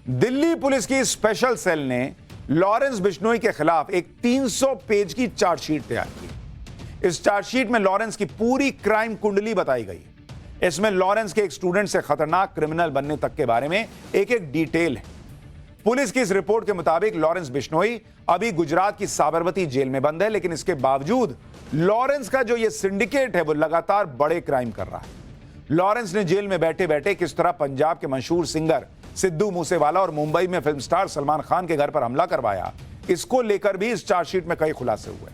Delhi police की special cell ने Lawrence Bishnoi के खिलाफ एक 300 पेज की चार्जशीट तैयार की। इस चार्जशीट में लॉरेंस की पूरी क्राइम कुंडली बताई गई। इसमें लॉरेंस के एक स्टूडेंट से खतरनाक क्रिमिनल बनने तक के बारे में एक एक डिटेल है। पुलिस की इस रिपोर्ट के मुताबिक लॉरेंस बिश्नोई अभी गुजरात की साबरमती जेल में बंद है, लेकिन इसके बावजूद लॉरेंस का जो ये सिंडिकेट है वो लगातार बड़े क्राइम कर रहा है। लॉरेंस ने जेल में बैठे बैठे किस तरह पंजाब के मशहूर सिंगर सिद्धू मूसेवाला और मुंबई में फिल्म स्टार सलमान खान के घर पर हमला करवाया, इसको लेकर भी इस चार्जशीट में कई खुलासे हुए।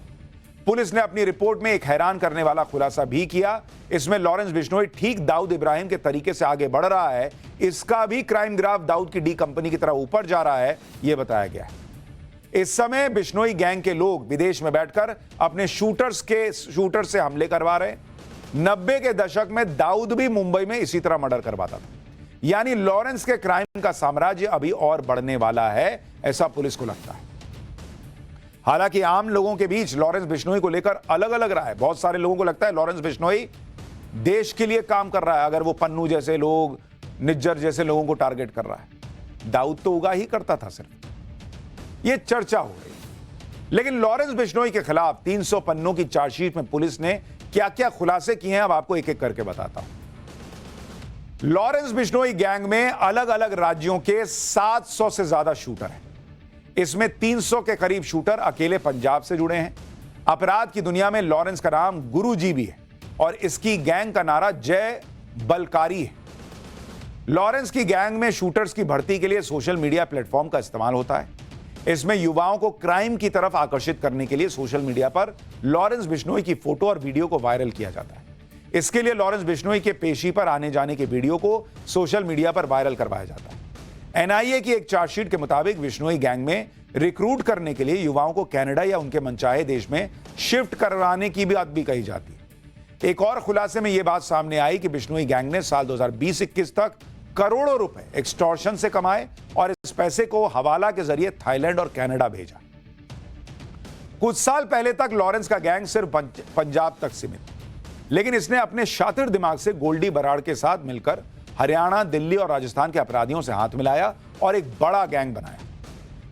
पुलिस ने अपनी रिपोर्ट में एक हैरान करने वाला खुलासा भी किया। इसमें लॉरेंस बिश्नोई ठीक दाऊद इब्राहिम के तरीके से आगे बढ़ रहा है, इसका भी क्राइम ग्राफ दाऊद की डी कंपनी की तरह ऊपर जा रहा है, यह बताया गया है। इस समय बिश्नोई गैंग के लोग विदेश में बैठकर अपने शूटर से हमले करवा रहे। 90 के दशक में दाऊद भी मुंबई में इसी तरह मर्डर करवाता था। यानी लॉरेंस के क्राइम का साम्राज्य अभी और बढ़ने वाला है, ऐसा पुलिस को लगता है। हालांकि आम लोगों के बीच लॉरेंस बिश्नोई को लेकर अलग अलग राय है। बहुत सारे लोगों को लगता है लॉरेंस बिश्नोई देश के लिए काम कर रहा है, अगर वो पन्नू जैसे लोग, निज्जर जैसे लोगों को टारगेट कर रहा है। दाऊद तो उगा ही करता था सिर्फ। ये चर्चा हो रही है। लेकिन लॉरेंस बिश्नोई के खिलाफ 300 पन्नों की चार्जशीट में पुलिस ने क्या क्या खुलासे किए हैं, अब आपको एक एक करके बताता हूं। लॉरेंस बिश्नोई गैंग में अलग अलग राज्यों के 700 से ज्यादा शूटर हैं। इसमें 300 के करीब शूटर अकेले पंजाब से जुड़े हैं। अपराध की दुनिया में लॉरेंस का नाम गुरुजी भी है और इसकी गैंग का नारा जय बलकारी है। लॉरेंस की गैंग में शूटर्स की भर्ती के लिए सोशल मीडिया प्लेटफॉर्म का इस्तेमाल होता है। इसमें युवाओं को क्राइम की तरफ आकर्षित करने के लिए सोशल मीडिया पर लॉरेंस बिश्नोई की फोटो और वीडियो को वायरल किया जाता है। इसके लिए लॉरेंस बिश्नोई के पेशी पर आने जाने के वीडियो को सोशल मीडिया पर वायरल करवाया जाता है। एनआईए की एक चार्जशीट के मुताबिक बिश्नोई गैंग में रिक्रूट करने के लिए युवाओं को कनाडा या उनके मनचाहे देश में शिफ्ट करवाने की बात भी कही जाती है। एक और खुलासे में यह बात सामने आई कि बिश्नोई गैंग ने साल 2020-21 तक करोड़ों रुपए एक्सटॉर्शन से कमाए और इस पैसे को हवाला के जरिए थाईलैंड और कनाडा भेजा। कुछ साल पहले तक लॉरेंस का गैंग सिर्फ पंजाब तक सीमित, लेकिन इसने अपने शातिर दिमाग से गोल्डी बराड़ के साथ मिलकर हरियाणा, दिल्ली और राजस्थान के अपराधियों से हाथ मिलाया और एक बड़ा गैंग बनाया।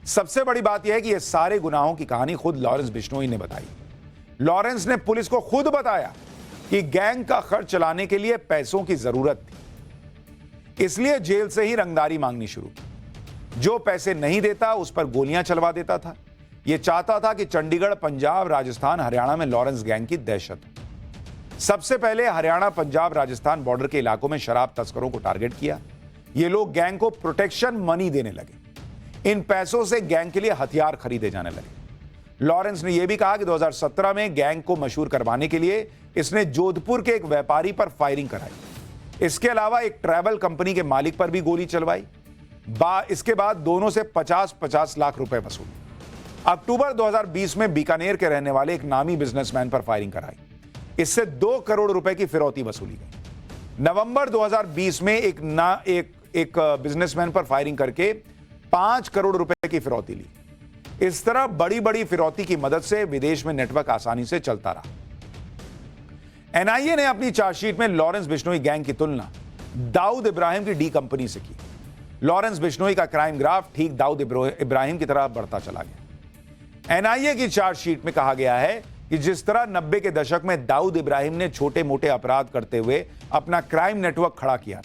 सबसे बड़ी बात यह है कि यह सारे गुनाहों की कहानी खुद लॉरेंस बिश्नोई ने बताई। लॉरेंस ने पुलिस को खुद बताया कि गैंग का खर्च चलाने के लिए पैसों की जरूरत थी, इसलिए जेल से ही रंगदारी मांगनी शुरू की। जो पैसे नहीं देता उस पर गोलियां चलवा देता था। यह चाहता था कि चंडीगढ़, पंजाब, राजस्थान, हरियाणा में लॉरेंस गैंग की दहशत हो। सबसे पहले हरियाणा, पंजाब, राजस्थान बॉर्डर के इलाकों में शराब तस्करों को टारगेट किया। ये लोग गैंग को प्रोटेक्शन मनी देने लगे। इन पैसों से गैंग के लिए हथियार खरीदे जाने लगे। लॉरेंस ने यह भी कहा कि 2017 में गैंग को मशहूर करवाने के लिए इसने जोधपुर के एक व्यापारी पर फायरिंग कराई। इसके अलावा एक ट्रैवल कंपनी के मालिक पर भी गोली चलवाई। इसके बाद दोनों से 50-50 लाख रुपए वसूले। अक्टूबर 2020 में बीकानेर के रहने वाले एक नामी बिजनेसमैन पर फायरिंग कराई। इससे 2 करोड़ रुपए की फिरौती वसूली गई। नवंबर 2020 में एक बिजनेसमैन पर फायरिंग करके 5 करोड़ रुपए की फिरौती ली। इस तरह बड़ी बड़ी फिरौती की मदद से विदेश में नेटवर्क आसानी से चलता रहा। एनआईए ने अपनी चार्जशीट में लॉरेंस बिश्नोई गैंग की तुलना दाऊद इब्राहिम की डी कंपनी से की। लॉरेंस बिश्नोई का क्राइम ग्राफ ठीक दाऊद इब्राहिम की तरह बढ़ता चला गया। एनआईए की चार्जशीट में कहा गया है कि जिस तरह 90 के दशक में दाऊद इब्राहिम ने छोटे मोटे अपराध करते हुए अपना क्राइम नेटवर्क खड़ा किया,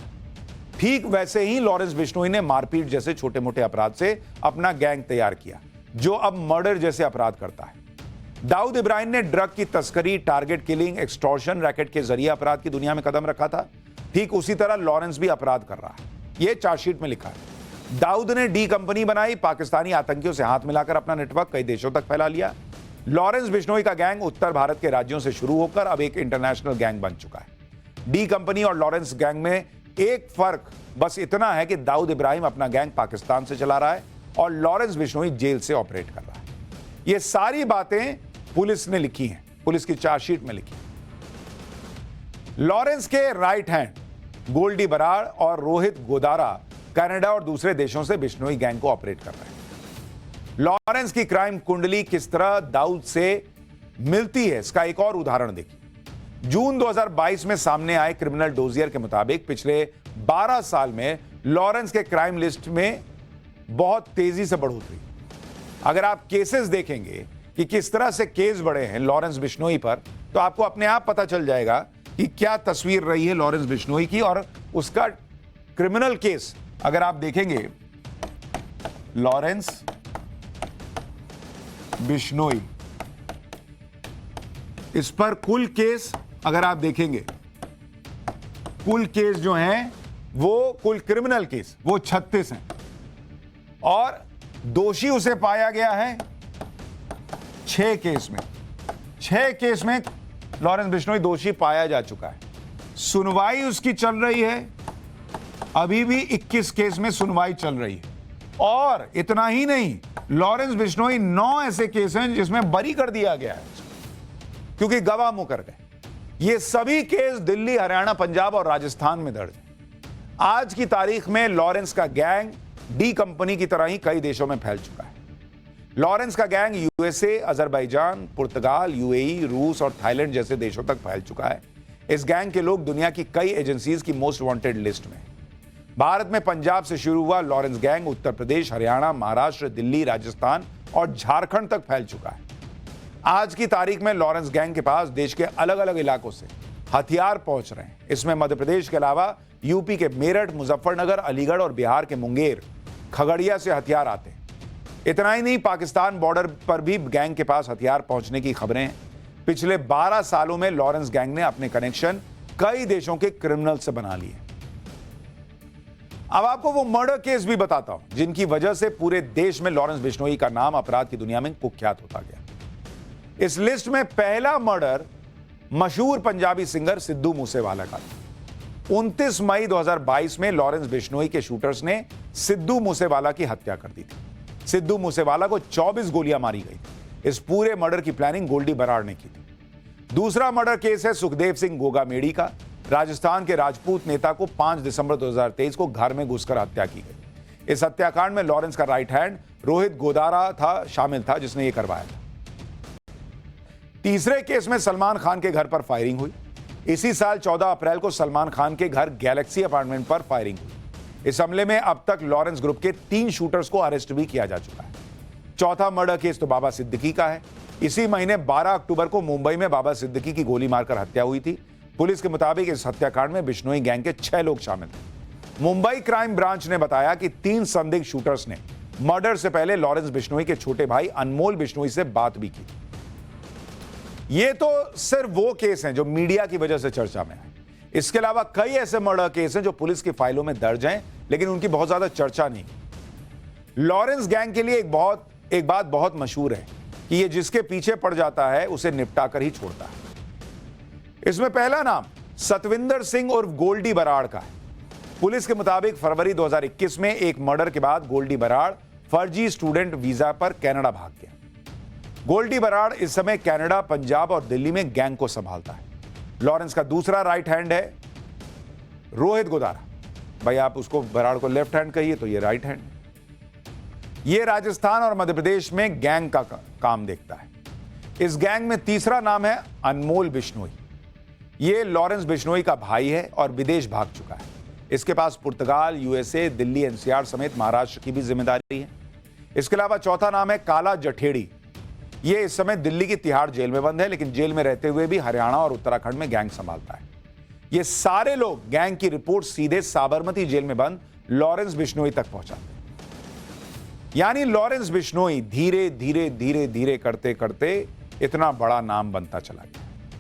ठीक वैसे ही लॉरेंस बिश्नोई ने मारपीट जैसे छोटे मोटे अपराध से अपना गैंग तैयार किया, जो अब मर्डर जैसे अपराध करता है। दाऊद इब्राहिम ने ड्रग की तस्करी, टारगेट किलिंग, एक्सटॉर्शन रैकेट के जरिए अपराध की दुनिया में कदम रखा था। ठीक उसी तरह लॉरेंस भी अपराध कर रहा है, यह चार्जशीट में लिखा है। दाऊद ने डी कंपनी बनाई, पाकिस्तानी आतंकियों से हाथ मिलाकर अपना नेटवर्क कई देशों तक फैला लिया। लॉरेंस बिश्नोई का गैंग उत्तर भारत के राज्यों से शुरू होकर अब एक इंटरनेशनल गैंग बन चुका है। डी कंपनी और लॉरेंस गैंग में एक फर्क बस इतना है कि दाऊद इब्राहिम अपना गैंग पाकिस्तान से चला रहा है और लॉरेंस बिश्नोई जेल से ऑपरेट कर रहा है। ये सारी बातें पुलिस ने लिखी हैं, पुलिस की चार्जशीट में लिखी। लॉरेंस के राइट हैंड गोल्डी बराड़ और रोहित गोदारा कनाडा और दूसरे देशों से बिश्नोई गैंग को ऑपरेट कर रहे हैं। लॉरेंस की क्राइम कुंडली किस तरह दाऊद से मिलती है, इसका एक और उदाहरण देखिए। जून 2022 में सामने आए क्रिमिनल डोजियर के मुताबिक पिछले 12 साल में लॉरेंस के क्राइम लिस्ट में बहुत तेजी से बढ़ोतरी। अगर आप केसेस देखेंगे कि किस तरह से केस बढ़े हैं लॉरेंस बिश्नोई पर, तो आपको अपने आप पता चल जाएगा कि क्या तस्वीर रही है लॉरेंस बिश्नोई की। और उसका क्रिमिनल केस अगर आप देखेंगे, लॉरेंस बिश्नोई, इस पर कुल केस अगर आप देखेंगे, कुल केस जो हैं वो कुल क्रिमिनल केस वो 36 हैं और दोषी उसे पाया गया है 6 केस में। 6 केस में लॉरेंस बिश्नोई दोषी पाया जा चुका है। सुनवाई उसकी चल रही है, अभी भी 21 केस में सुनवाई चल रही है। और इतना ही नहीं, लॉरेंस बिश्नोई 9 ऐसे केस हैं जिसमें बरी कर दिया गया है क्योंकि गवाह मुकर गए। ये सभी केस दिल्ली, हरियाणा, पंजाब और राजस्थान में दर्ज है। आज की तारीख में लॉरेंस का गैंग डी कंपनी की तरह ही कई देशों में फैल चुका है। लॉरेंस का गैंग यूएसए, अजरबैजान, पुर्तगाल, यूएई, रूस और थाईलैंड जैसे देशों तक फैल चुका है। इस गैंग के लोग दुनिया की कई एजेंसीज की मोस्ट वांटेड लिस्ट में। भारत में पंजाब से शुरू हुआ लॉरेंस गैंग उत्तर प्रदेश, हरियाणा, महाराष्ट्र, दिल्ली, राजस्थान और झारखंड तक फैल चुका है। आज की तारीख में लॉरेंस गैंग के पास देश के अलग अलग इलाकों से हथियार पहुंच रहे हैं। इसमें मध्य प्रदेश के अलावा यूपी के मेरठ, मुजफ्फरनगर, अलीगढ़ और बिहार के मुंगेर, खगड़िया से हथियार आते हैं। इतना ही नहीं, पाकिस्तान बॉर्डर पर भी गैंग के पास हथियार पहुंचने की खबरें हैं। पिछले 12 सालों में लॉरेंस गैंग ने अपने कनेक्शन कई देशों के क्रिमिनल से बना लिए। अब आपको वो मर्डर केस भी बताता हूं जिनकी वजह से पूरे देश में लॉरेंस बिश्नोई का नाम अपराध की दुनिया में कुख्यात होता गया। इस लिस्ट में पहला मर्डर मशहूर पंजाबी सिंगर सिद्धू मूसेवाला का था। 29 मई 2022 में लॉरेंस बिश्नोई के शूटर्स ने सिद्धू मूसेवाला की हत्या कर दी थी। सिद्धू मूसेवाला को 24 गोलियां मारी गई। इस पूरे मर्डर की प्लानिंग गोल्डी बराड़ ने की थी। दूसरा मर्डर केस है सुखदेव सिंह गोगामेड़ी का। राजस्थान के राजपूत नेता को 5 दिसंबर 2023 को घर में घुसकर हत्या की गई। इस हत्याकांड में लॉरेंस का राइट हैंड रोहित गोदारा शामिल था, जिसने यह करवाया था। तीसरे केस में सलमान खान के घर पर फायरिंग हुई। इसी साल 14 अप्रैल को सलमान खान के घर गैलेक्सी अपार्टमेंट पर फायरिंग हुई। इस हमले में अब तक लॉरेंस ग्रुप के 3 शूटर्स को अरेस्ट भी किया जा चुका है। चौथा मर्डर केस तो बाबा सिद्दीकी का है। इसी महीने 12 अक्टूबर को मुंबई में बाबा सिद्दीकी की गोली मारकर हत्या हुई थी। पुलिस के मुताबिक इस हत्याकांड में बिश्नोई गैंग के 6 लोग शामिल थे। मुंबई क्राइम ब्रांच ने बताया कि 3 संदिग्ध शूटर्स ने मर्डर से पहले लॉरेंस बिश्नोई के छोटे भाई अनमोल बिश्नोई से बात भी की। ये तो सिर्फ वो केस हैं जो मीडिया की वजह से चर्चा में आए। इसके अलावा कई ऐसे मर्डर केस हैं जो पुलिस की फाइलों में दर्ज हैं, लेकिन उनकी बहुत ज्यादा चर्चा नहीं। लॉरेंस गैंग के लिए एक बात बहुत मशहूर है कि ये जिसके पीछे पड़ जाता है उसे निपटा कर ही छोड़ता है। इसमें पहला नाम सतविंदर सिंह उर्फ गोल्डी बराड़ का है। पुलिस के मुताबिक फरवरी 2021 में एक मर्डर के बाद गोल्डी बराड़ फर्जी स्टूडेंट वीजा पर कनाडा भाग गया। गोल्डी बराड़ इस समय कनाडा, पंजाब और दिल्ली में गैंग को संभालता है। लॉरेंस का दूसरा राइट हैंड है रोहित गोदारा। भाई आप उसको बराड़ को लेफ्ट हैंड कहिए तो ये राइट हैंड। ये राजस्थान और मध्य प्रदेश में गैंग का काम देखता है। इस गैंग में तीसरा नाम है अनमोल बिश्नोई। ये लॉरेंस बिश्नोई का भाई है और विदेश भाग चुका है। इसके पास पुर्तगाल, यूएसए, दिल्ली एनसीआर समेत महाराष्ट्र की भी जिम्मेदारी है। इसके अलावा चौथा नाम है काला जठेड़ी। ये इस समय दिल्ली की तिहाड़ जेल में बंद है, लेकिन जेल में रहते हुए भी हरियाणा और उत्तराखंड में गैंग संभालता है। ये सारे लोग गैंग की रिपोर्ट सीधे साबरमती जेल में बंद लॉरेंस बिश्नोई तक पहुंचाते हैं। यानी लॉरेंस बिश्नोई धीरे धीरे धीरे धीरे करते करते इतना बड़ा नाम बनता चला गया।